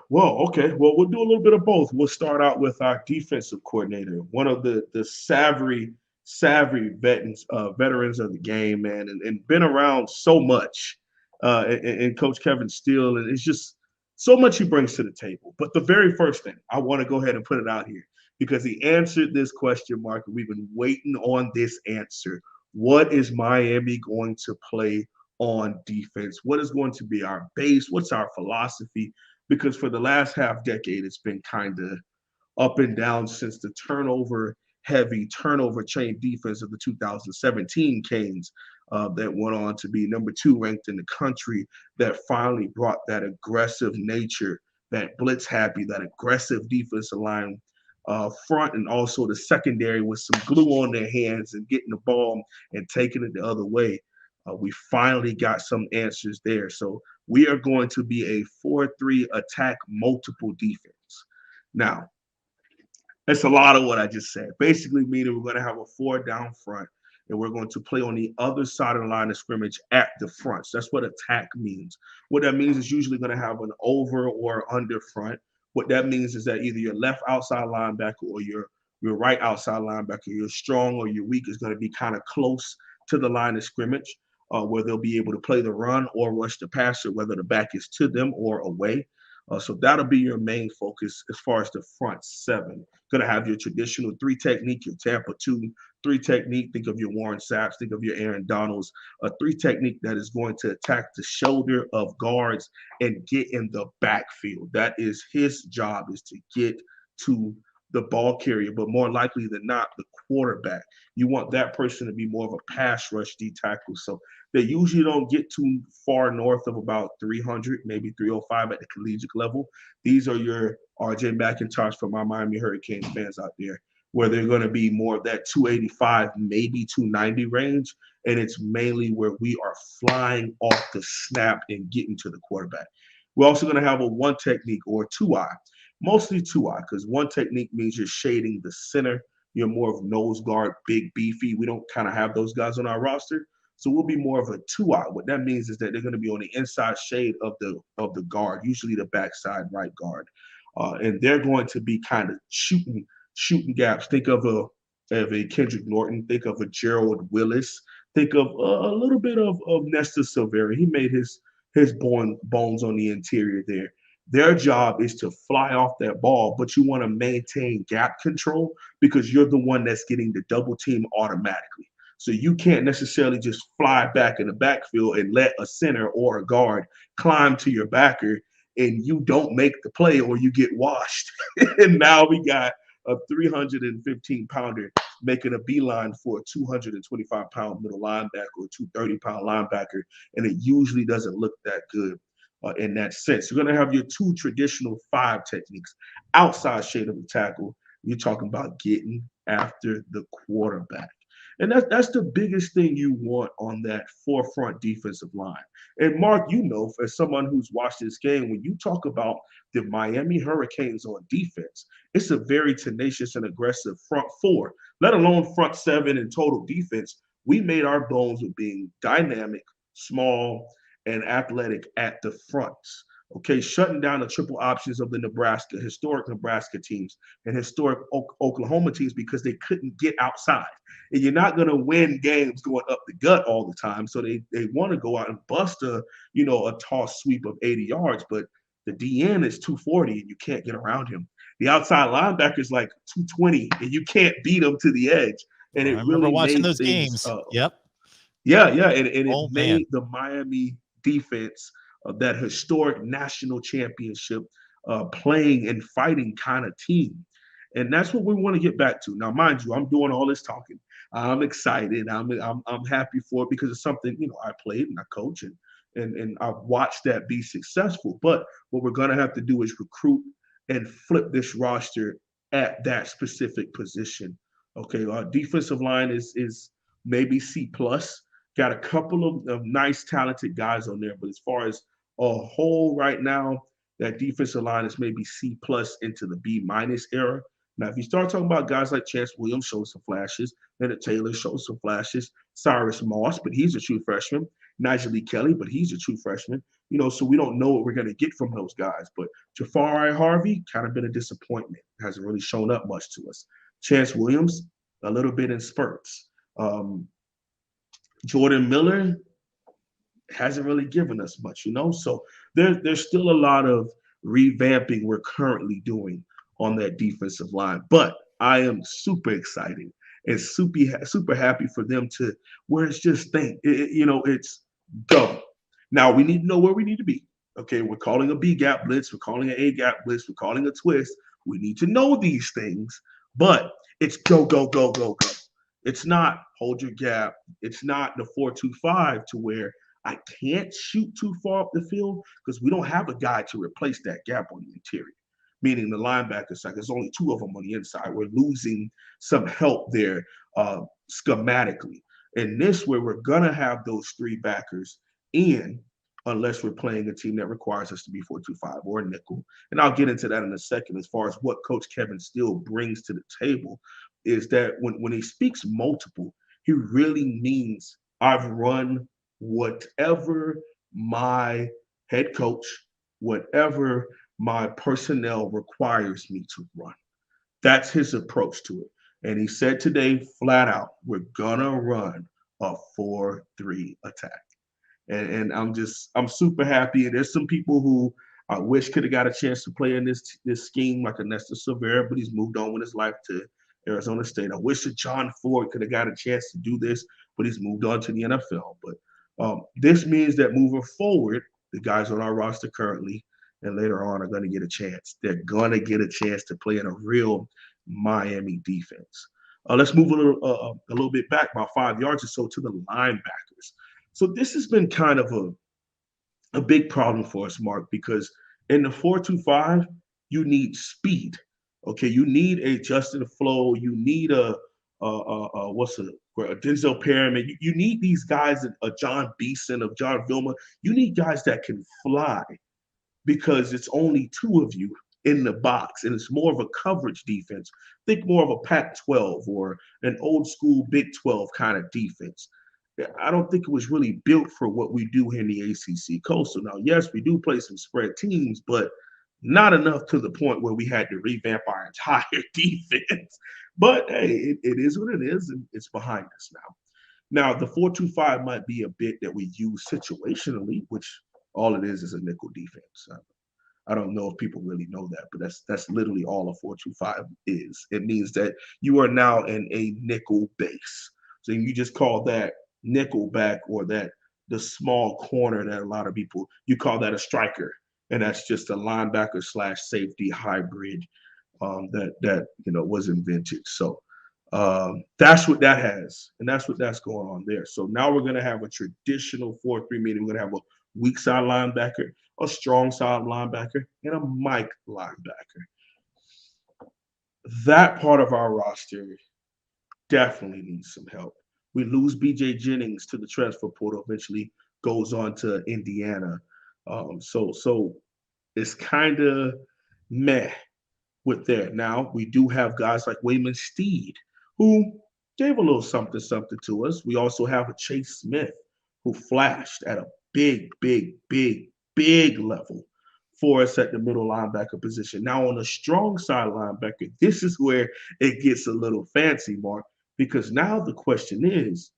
Well, okay. Well, we'll do a little bit of both. We'll start out with our defensive coordinator, one of the savvy veterans of the game, man, and been around so much, and Coach Kevin Steele, and it's just so much he brings to the table. But the very first thing I want to go ahead and put it out here because he answered this question, Mark, and we've been waiting on this answer. What is Miami going to play on defense? What is going to be our base? What's our philosophy? Because for the last half decade, it's been kind of up and down since the turnover chain defense of the 2017 Canes that went on to be number 2 ranked in the country, that finally brought that aggressive nature, that blitz happy, that aggressive defensive line front, and also the secondary with some glue on their hands and getting the ball and taking it the other way. We finally got some answers there. So we are going to be a 4-3 attack multiple defense. Now, that's a lot of what I just said. Basically, meaning we're going to have a 4 down front, and we're going to play on the other side of the line of scrimmage at the front. So that's what attack means. What that means is usually going to have an over or under front. What that means is that either your left outside linebacker or your right outside linebacker, your strong or your weak, is going to be kind of close to the line of scrimmage, where they'll be able to play the run or rush the passer, whether the back is to them or away. So that'll be your main focus as far as the front 7. Going to have your traditional 3 technique, your Tampa 2-3 technique. Think of your Warren Saps, think of your Aaron Donalds, a 3 technique that is going to attack the shoulder of guards and get in the backfield. That is his job, is to get to the ball carrier, but more likely than not, the quarterback. You want that person to be more of a pass rush D tackle. So they usually don't get too far north of about 300, maybe 305 at the collegiate level. These are your RJ McIntosh for my Miami Hurricanes fans out there, where they're going to be more of that 285, maybe 290 range. And it's mainly where we are flying off the snap and getting to the quarterback. We're also going to have a 1 technique or 2-eye. Mostly 2-eye, because 1 technique means you're shading the center. You're more of nose guard, big, beefy. We don't kind of have those guys on our roster. So we'll be more of a 2-eye. What that means is that they're going to be on the inside shade of the guard, usually the backside right guard. And they're going to be kind of shooting gaps. Think of a Kendrick Norton. Think of a Gerald Willis. Think of a little bit of Nesta Silvera. He made his bones on the interior there. Their job is to fly off that ball, but you want to maintain gap control because you're the one that's getting the double team automatically. So you can't necessarily just fly back in the backfield and let a center or a guard climb to your backer and you don't make the play or you get washed. And now we got a 315-pounder making a beeline for a 225-pound middle linebacker or 230-pound linebacker, and it usually doesn't look that good. In that sense, you're going to have your 2 traditional 5 techniques. Outside shade of the tackle, you're talking about getting after the quarterback. And that's the biggest thing you want on that forefront defensive line. And Mark, as someone who's watched this game, when you talk about the Miami Hurricanes on defense, it's a very tenacious and aggressive front 4, let alone front 7 in total defense. We made our bones with being dynamic, small, and athletic at the fronts. Okay, shutting down the triple options of the historic Nebraska teams and historic Oklahoma teams because they couldn't get outside. And you're not going to win games going up the gut all the time. So they want to go out and bust a toss sweep of 80 yards, but the DN is 240 and you can't get around him. The outside linebacker is like 220 and you can't beat him to the edge. And I it remember really watching made those things. games. Yep. Yeah, and it Oh man. made the Miami defense of that historic national championship playing and fighting kind of team. And that's what we want to get back to. Now, mind you, I'm doing all this talking. I'm excited. I'm happy for it because it's something, I played and I coach and I've watched that be successful. But what we're going to have to do is recruit and flip this roster at that specific position. Okay, our defensive line is maybe C plus. Got a couple of nice, talented guys on there, but as far as a whole right now, that defensive line is maybe C plus into the B minus era. Now, if you start talking about guys like Chance Williams showing some flashes, Leonard Taylor shows some flashes, Cyrus Moss, but he's a true freshman, Nigel Lee Kelly, but he's a true freshman. So we don't know what we're going to get from those guys. But Jafari Harvey, kind of been a disappointment. Hasn't really shown up much to us. Chance Williams, a little bit in spurts. Jordan Miller hasn't really given us much. So there's still a lot of revamping we're currently doing on that defensive line. But I am super excited and super happy for them to where it's just it's go. Now we need to know where we need to be. Okay, we're calling a B gap blitz, we're calling an A gap blitz, we're calling a twist. We need to know these things, but it's go, go, go, go, go. It's not hold your gap. It's not the 4-2-5 to where I can't shoot too far up the field because we don't have a guy to replace that gap on the interior, meaning the linebacker side. There's only two of them on the inside. We're losing some help there schematically. And this where we're going to have those three backers in unless we're playing a team that requires us to be 4-2-5 or a nickel. And I'll get into that in a second as far as what Coach Kevin Steele brings to the table is that when he speaks multiple, he really means I've run whatever my head coach, whatever my personnel requires me to run. That's his approach to it. And he said today, flat out, we're going to run a 4-3 attack. And I'm super happy. And there's some people who I wish could have got a chance to play in this scheme, like a Nestor Silvera, but he's moved on with his life to Arizona State. I wish that John Ford could have got a chance to do this, but he's moved on to the NFL. But this means that moving forward, the guys on our roster currently and later on are going to get a chance. They're going to get a chance to play in a real Miami defense. Let's move a little bit back, about 5 yards or so, to the linebackers. So this has been kind of a big problem for us, Mark, because in the 4-2-5, you need speed. Okay, you need a Justin Flow, you need a Denzel Perriman. You need these guys, a John Beeson, of John Vilma. You need guys that can fly because it's only two of you in the box, and it's more of a coverage defense. Think more of a Pac-12 or an old school Big 12 kind of defense. I don't think it was really built for what we do here in the ACC Coastal. Now, yes, we do play some spread teams, but not enough to the point where we had to revamp our entire defense. But hey, it is what it is, and it's behind us now. Now, the 4-2-5 might be a bit that we use situationally, which all it is a nickel defense. I don't know if people really know that, but that's literally all a 4-2-5 is. It means that you are now in a nickel base. So you just call that nickel back or that the small corner that a lot of people, you call that a striker. And that's just a linebacker / safety hybrid that was invented. So that's what that has. And that's what's going on there. So now we're going to have a traditional 4-3, meaning we're going to have a weak side linebacker, a strong side linebacker, and a Mike linebacker. That part of our roster definitely needs some help. We lose BJ Jennings to the transfer portal, eventually goes on to Indiana. So it's kind of meh with that. Now, we do have guys like Wayman Steed, who gave a little something to us. We also have a Chase Smith, who flashed at a big level for us at the middle linebacker position. Now, on the strong side linebacker, this is where it gets a little fancy, Mark, because now the question is,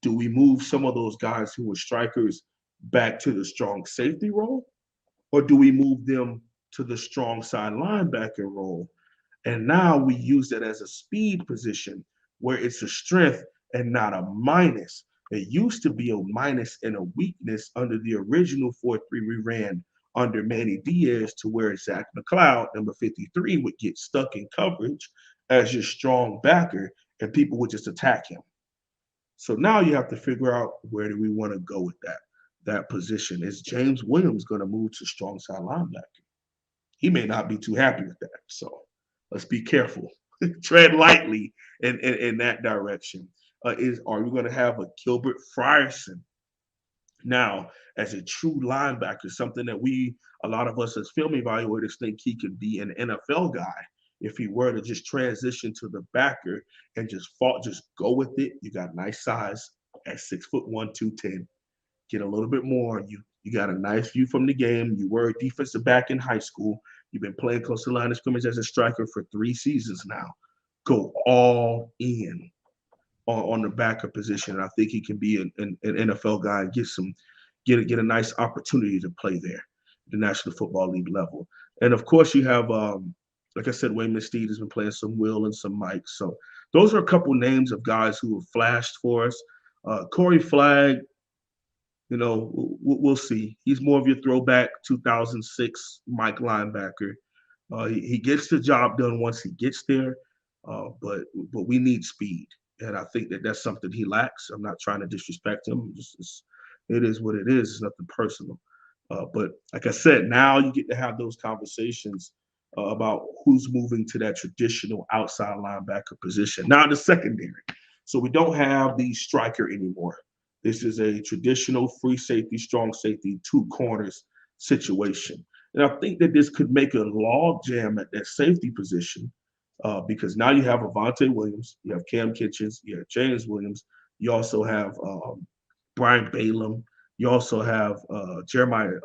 do we move some of those guys who were strikers back to the strong safety role? Or do we move them to the strong side linebacker role? And now we use that as a speed position where it's a strength and not a minus. It used to be a minus and a weakness under the original 4-3 we ran under Manny Diaz, to where Zach McLeod, number 53, would get stuck in coverage as your strong backer and people would just attack him. So now you have to figure out, where do we want to go with that position? Is James Williams going to move to strong side linebacker? He may not be too happy with that. So let's be careful. Tread lightly in that direction. Are we going to have a Gilbert Frierson now as a true linebacker, something that a lot of us as film evaluators think he could be an NFL guy? if he were to just transition to the backer and just go with it, you got nice size at 6'1", 210. Get a little bit more. You got a nice view from the game. You were a defensive back in high school. You've been playing close to the line of scrimmage as a striker for 3 seasons now. Go all in on the backer position. And I think he can be an NFL guy and get a nice opportunity to play there, the National Football League level. And of course, you have like I said, Wayman Steed has been playing some Will and some Mike. So those are a couple names of guys who have flashed for us. Corey Flagg, we'll see. He's more of your throwback 2006 Mike linebacker. He gets the job done once he gets there, but we need speed, and I think that's something he lacks. I'm not trying to disrespect him. It is what it is. It's nothing personal. But like I said, now you get to have those conversations about who's moving to that traditional outside linebacker position. Now the secondary. So we don't have the striker anymore. This is a traditional free safety, strong safety, 2 corners situation. And I think that this could make a log jam at that safety position because now you have Avante Williams, you have Cam Kitchens, you have James Williams, you also have Brian Balaam, you also have Jeremiah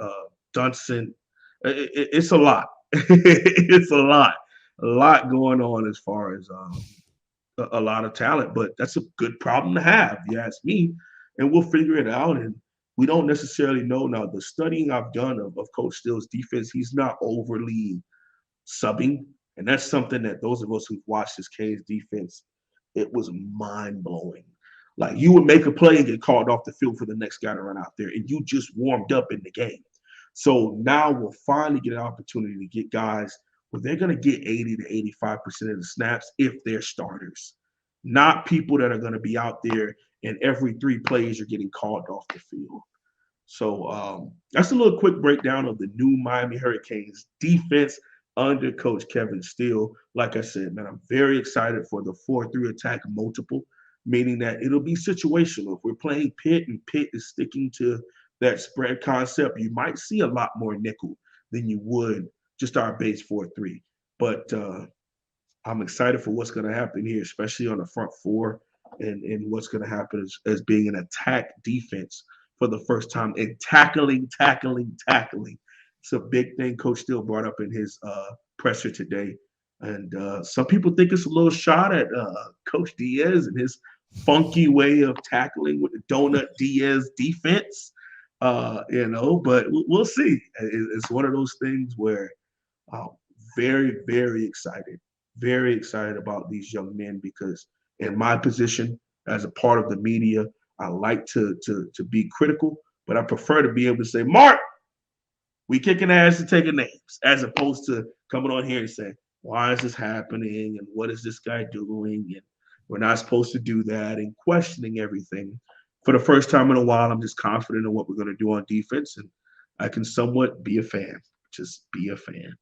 Dunson. It's a lot. It's a lot going on as far as a lot of talent, but that's a good problem to have, if you ask me. And we'll figure it out. And we don't necessarily know now. The studying I've done of Coach Steele's defense, he's not overly subbing. And that's something that those of us who've watched this Canes defense, it was mind-blowing. Like you would make a play and get called off the field for the next guy to run out there, and you just warmed up in the game. So now we'll finally get an opportunity to get guys where they're going to get 80 to 85% of the snaps if they're starters, not people that are going to be out there and every 3 plays you're getting called off the field. So that's a little quick breakdown of the new Miami Hurricanes defense under Coach Kevin Steele. Like I said, man, I'm very excited for the 4-3 attack multiple, meaning that it'll be situational. If we're playing Pitt and Pitt is sticking to that spread concept, you might see a lot more nickel than you would just our base 4-3. But I'm excited for what's going to happen here, especially on the front 4 and what's going to happen as being an attack defense for the first time and tackling. It's a big thing Coach Steele brought up in his presser today. And some people think it's a little shot at Coach Diaz and his funky way of tackling with the Donut Diaz defense, but we'll see. It's one of those things where very, very excited about these young men because in my position as a part of the media, I like to be critical, but I prefer to be able to say, Mark, we kicking ass and taking names, as opposed to coming on here and saying, why is this happening and what is this guy doing? And we're not supposed to do that and questioning everything. For the first time in a while, I'm just confident in what we're going to do on defense, and I can somewhat be a fan. Just be a fan.